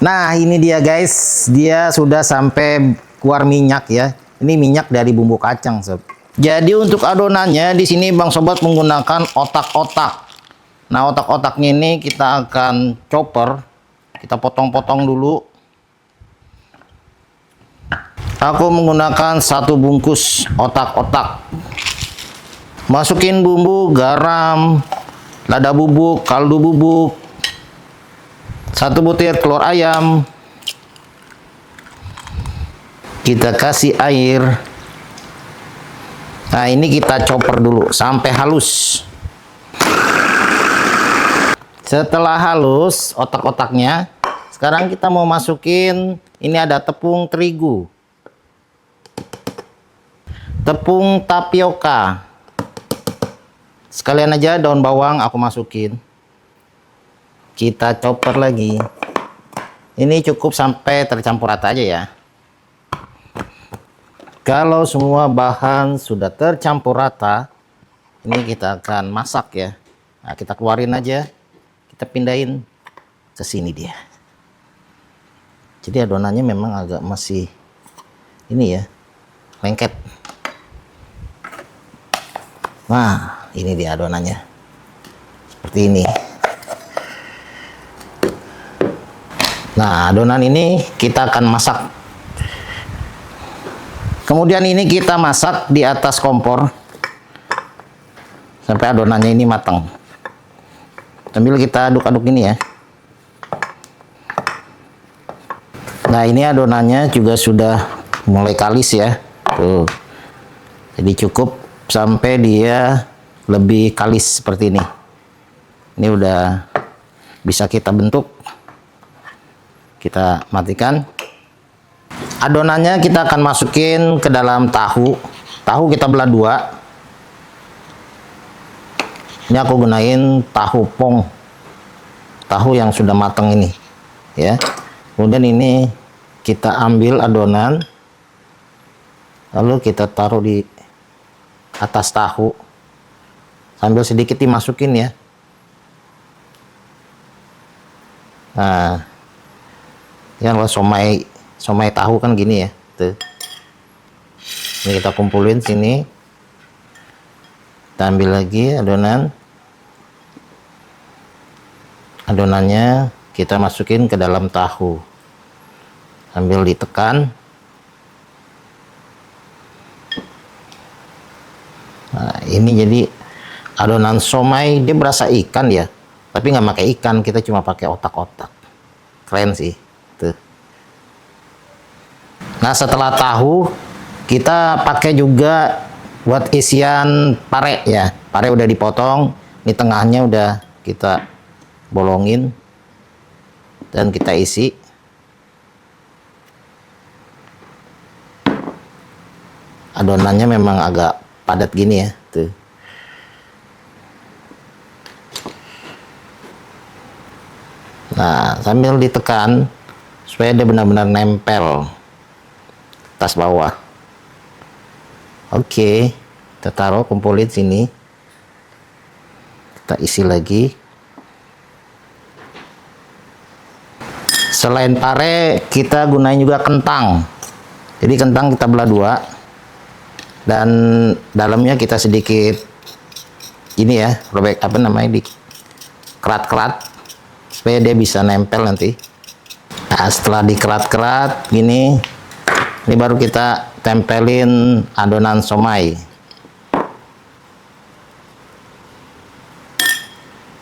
Nah, ini dia guys, dia sudah sampai keluar minyak ya. Ini minyak dari bumbu kacang, sob. Jadi untuk adonannya di sini Bang Sobat menggunakan otak-otak. Nah, otak-otaknya ini kita akan chopper. Kita potong-potong dulu. Aku menggunakan 1 bungkus otak-otak. Masukin bumbu, garam, lada bubuk, kaldu bubuk, 1 butir telur ayam. Kita kasih air. Nah, ini kita chopper dulu sampai halus. Setelah halus otak-otaknya, sekarang kita mau masukin, ini ada tepung terigu, tepung tapioka. Sekalian aja daun bawang aku masukin. Kita chopper lagi. Ini cukup sampai tercampur rata aja ya. Kalau semua bahan sudah tercampur rata, ini kita akan masak ya. Nah, kita keluarin aja. Kita pindahin ke sini dia. Jadi adonannya memang agak masih ini ya, lengket. Nah, ini dia adonannya. Seperti ini. Nah, adonan ini kita akan masak. Kemudian ini kita masak di atas kompor sampai adonannya ini matang. Sambil kita aduk-aduk ini ya. Nah, ini adonannya juga sudah mulai kalis ya. Tuh. Jadi cukup sampai dia lebih kalis seperti ini. Ini udah bisa kita bentuk. Kita matikan. Adonannya kita akan masukin ke dalam tahu. Tahu kita belah 2. Ini aku gunain tahu pong. Tahu yang sudah matang ini. Ya. Kemudian ini kita ambil adonan. Lalu kita taruh di atas tahu. Sambil sedikit dimasukin ya. Nah, ya kalau somai tahu kan gini ya. Tuh. Ini kita kumpulin sini. Kita ambil lagi adonan. Adonannya kita masukin ke dalam tahu. Sambil ditekan. Nah, ini jadi adonan somai, dia berasa ikan ya. Tapi nggak pakai ikan, kita cuma pakai otak-otak. Keren sih. Tuh. Nah, setelah tahu, kita pakai juga buat isian pare ya. Pare udah dipotong, di tengahnya udah kita bolongin dan kita isi. Adonannya memang agak padat gini ya. Tuh. Nah, sambil ditekan supaya dia benar-benar nempel atas bawah. Oke, kita taruh, kumpulin sini. Kita isi lagi. Selain pare, kita gunain juga kentang. Jadi kentang kita belah 2. Dan dalamnya kita sedikit ini ya, robek apa namanya, di kerat-kerat supaya dia bisa nempel nanti. Nah, setelah dikerat-kerat gini, ini baru kita tempelin adonan somai.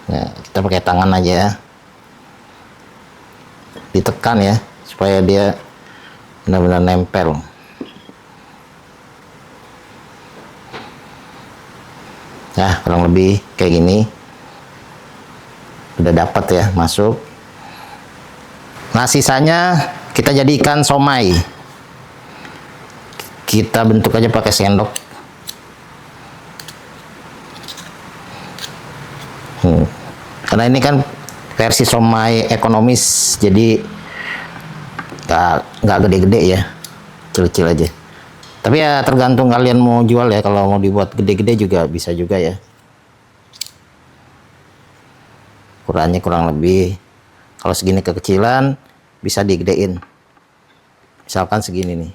Nah, kita pakai tangan aja ya. Ditekan ya supaya dia benar-benar nempel. Nah, kurang lebih kayak gini. Udah dapat ya, masuk. Nah, sisanya kita jadikan somai. Kita bentuk aja pakai sendok. Karena ini kan versi somai ekonomis, jadi nggak gede-gede ya, kecil-kecil aja. Tapi ya tergantung kalian mau jual ya. Kalau mau dibuat gede-gede juga bisa juga ya. Ukurannya kurang lebih, kalau segini kekecilan, bisa digedein. Misalkan segini nih.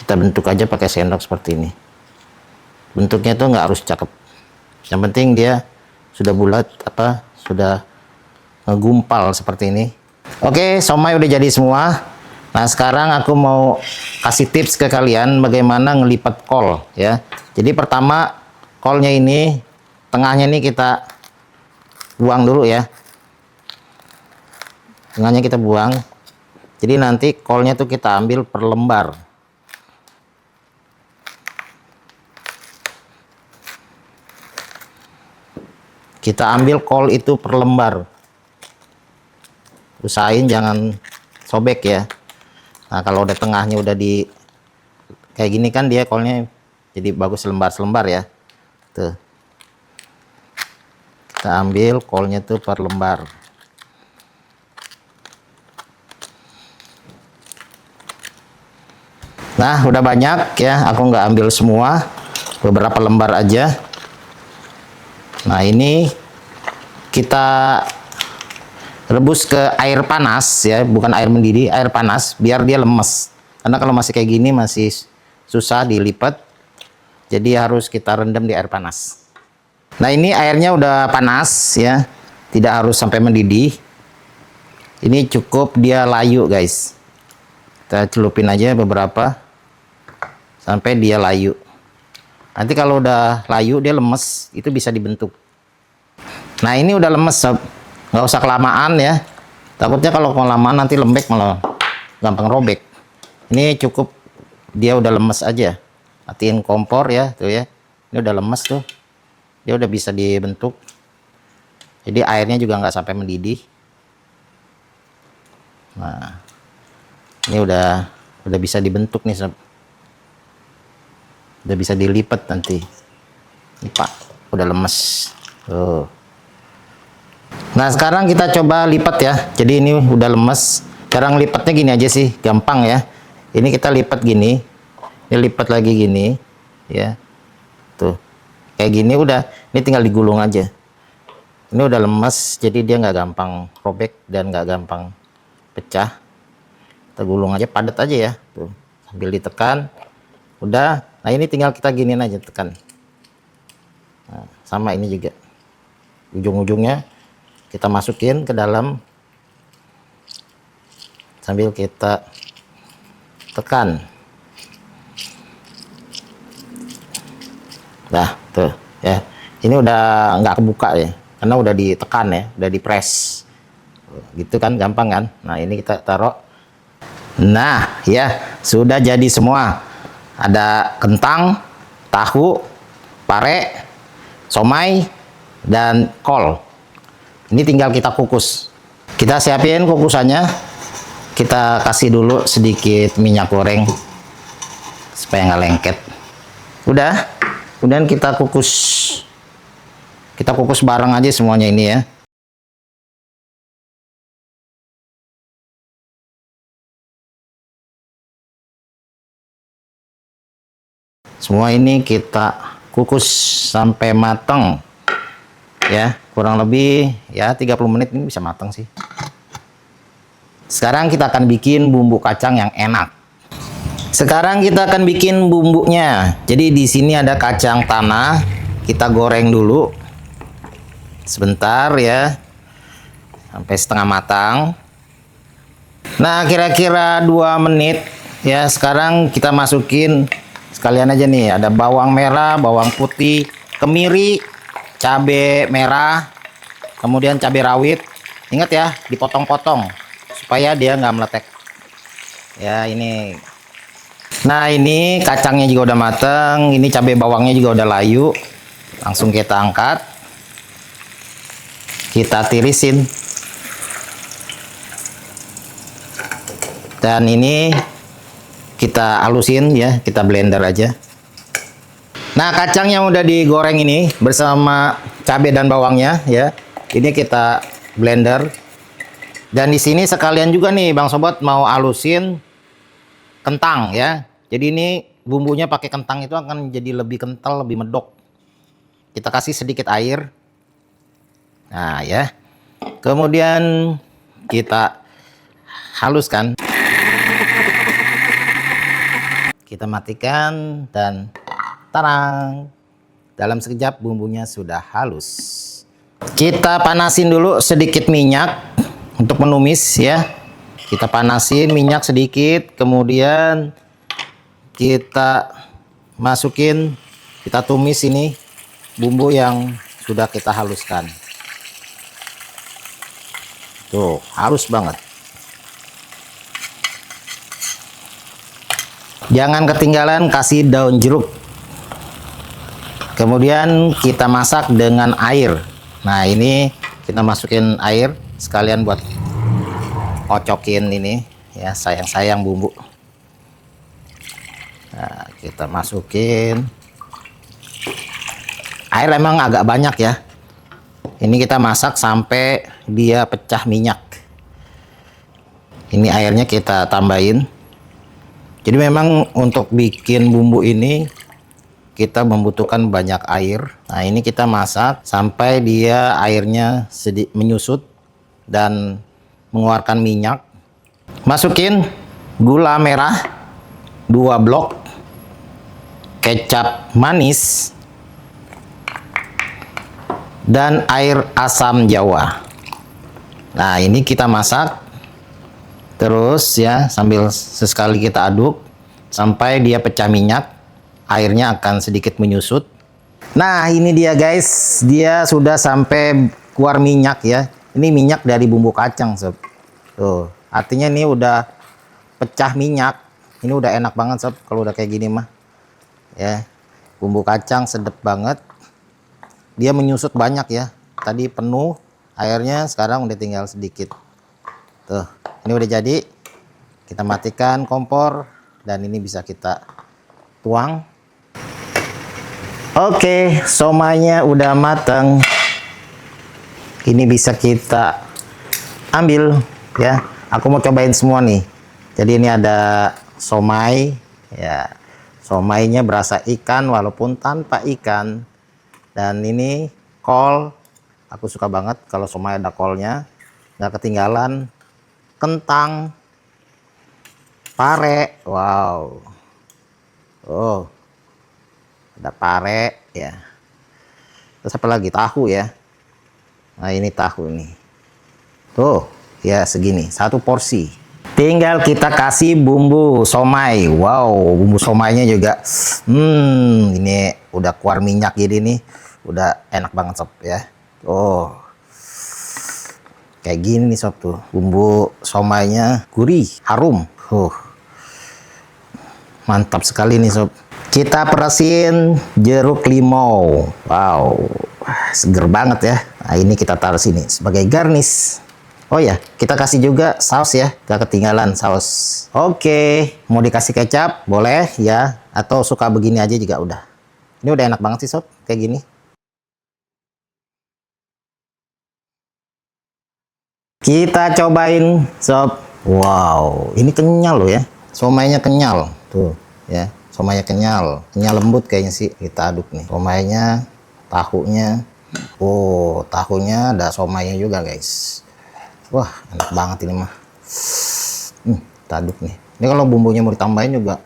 Kita bentuk aja pakai sendok seperti ini. Bentuknya tuh nggak harus cakep. Yang penting dia sudah bulat, sudah ngegumpal seperti ini. Oke, somai udah jadi semua. Nah, sekarang aku mau kasih tips ke kalian bagaimana ngelipat kol ya. Jadi pertama, kolnya ini, tengahnya ini kita buang dulu ya. Tengahnya kita buang. Jadi nanti kolnya tuh kita ambil per lembar. Kita ambil kol itu per lembar. Usahain jangan sobek ya. Nah, kalau udah tengahnya udah di kayak gini kan dia kolnya jadi bagus selembar-selembar ya. Tuh. Kita ambil kolnya tuh per lembar. Nah, udah banyak ya. Aku nggak ambil semua. Beberapa lembar aja. Nah, ini kita rebus ke air panas ya, bukan air mendidih, air panas biar dia lemes. Karena kalau masih kayak gini masih susah dilipat. Jadi harus kita rendam di air panas. Nah, ini airnya udah panas ya. Tidak harus sampai mendidih. Ini cukup dia layu, guys. Kita celupin aja beberapa sampai dia layu. Nanti kalau udah layu, dia lemes, itu bisa dibentuk. Nah, ini udah lemes, sob. Nggak usah kelamaan ya. Takutnya kalau kelamaan nanti lembek malah gampang robek. Ini cukup dia udah lemes aja. Matiin kompor ya, tuh ya. Ini udah lemes tuh. Dia udah bisa dibentuk. Jadi airnya juga nggak sampai mendidih. Nah, ini udah bisa dibentuk nih, sob. Udah bisa dilipat nanti. Ini Pak, udah lemes. Tuh. Nah, sekarang kita coba lipat ya. Jadi ini udah lemes. Cara ngelipatnya gini aja sih, gampang ya. Ini kita lipat gini. Ini lipat lagi gini, ya. Tuh. Kayak gini udah. Ini tinggal digulung aja. Ini udah lemes, jadi dia nggak gampang robek dan nggak gampang pecah. Kita gulung aja, padat aja ya. Tuh. Sambil ditekan. Udah. Nah, ini tinggal kita giniin aja, tekan. Nah, sama ini juga. Ujung-ujungnya kita masukin ke dalam sambil kita tekan. Nah, tuh ya. Ini udah nggak kebuka ya, karena udah ditekan ya, udah dipres. Gitu kan, gampang kan? Nah, ini kita taruh. Nah, ya, sudah jadi semua. Ada kentang, tahu, pare, somai, dan kol. Ini tinggal kita kukus. Kita siapin kukusannya. Kita kasih dulu sedikit minyak goreng supaya nggak lengket. Udah. Kemudian kita kukus. Kita kukus bareng aja semuanya ini ya. Semua ini kita kukus sampai matang. Ya, kurang lebih ya 30 menit ini bisa matang sih. Sekarang kita akan bikin bumbu kacang yang enak. Sekarang kita akan bikin bumbunya. Jadi di sini ada kacang tanah, kita goreng dulu. Sebentar ya. Sampai setengah matang. Nah, kira-kira 2 menit ya. Sekarang kita masukin sekalian aja nih, ada bawang merah, bawang putih, kemiri, cabai merah, kemudian cabai rawit. Ingat ya, dipotong-potong supaya dia nggak meletek. Ya, ini. Nah, ini kacangnya juga udah mateng, ini cabai bawangnya juga udah layu. Langsung kita angkat. Kita tirisin. Dan ini kita halusin ya, kita blender aja. Nah, kacang yang udah digoreng ini bersama cabai dan bawangnya ya, ini kita blender. Dan di sini sekalian juga nih Bang Sobat mau halusin kentang ya. Jadi ini bumbunya pakai kentang itu akan jadi lebih kental, lebih medok. Kita kasih sedikit air. Nah ya, Kemudian kita haluskan. Kita matikan dan tarang. Dalam sekejap bumbunya sudah halus. Kita panasin dulu sedikit minyak untuk menumis ya. Kita panasin minyak sedikit, kemudian kita masukin, kita tumis ini bumbu yang sudah kita haluskan. Tuh, halus banget. Jangan ketinggalan kasih daun jeruk. Kemudian kita masak dengan air. Nah, ini kita masukin air sekalian buat kocokin ini ya, sayang-sayang bumbu. Nah, kita masukin. Air emang agak banyak ya. Ini kita masak sampai dia pecah minyak. Ini airnya kita tambahin. Jadi memang untuk bikin bumbu ini kita membutuhkan banyak air. Nah, ini kita masak sampai dia airnya sedikit menyusut dan mengeluarkan minyak. Masukin gula merah 2 blok, kecap manis, dan air asam jawa. Nah, ini kita masak terus ya, sambil sesekali kita aduk sampai dia pecah minyak. Airnya akan sedikit menyusut. Nah, ini dia guys, dia sudah sampai keluar minyak ya. Ini minyak dari bumbu kacang sob. Tuh, artinya ini udah pecah minyak. Ini udah enak banget sob kalau udah kayak gini mah ya. Bumbu kacang sedap banget. Dia menyusut banyak ya. Tadi penuh airnya, sekarang udah tinggal sedikit. Tuh, ini udah jadi. Kita matikan kompor dan ini bisa kita tuang. Oke, somainya udah matang. Ini bisa kita ambil ya. Aku mau cobain semua nih. Jadi ini ada somai ya. Somainya berasa ikan walaupun tanpa ikan. Dan ini kol, aku suka banget kalau somai ada kolnya. Nggak ketinggalan kentang, pare, wow, oh, ada pare ya. Terus apa lagi? Tahu ya. Nah, ini tahu nih. Tuh, ya segini, 1 porsi. Tinggal kita kasih bumbu somai. Wow, bumbu somainya juga, ini udah keluar minyak jadi nih. Udah enak banget sob ya. Oh, kayak gini nih sob tuh. Bumbu somainya gurih, harum. Mantap sekali nih sob. Kita perasin jeruk limau. Wow, seger banget ya. Nah, ini kita taruh sini sebagai garnish. Oh ya, kita kasih juga saus ya. Gak ketinggalan saus. Oke, mau dikasih kecap boleh ya. Atau suka begini aja juga udah. Ini udah enak banget sih sob, kayak gini. Kita cobain sob. Wow, ini kenyal loh ya. Somainya kenyal tuh ya. Somainya kenyal, kenyal lembut kayaknya sih. Kita aduk nih. Somainya, tahunya. Oh, tahunya ada somainya juga guys. Wah, enak banget ini mah. Kita aduk nih. Ini kalau bumbunya mau ditambahin juga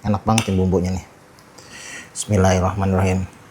enak banget nih bumbunya nih. Bismillahirrahmanirrahim.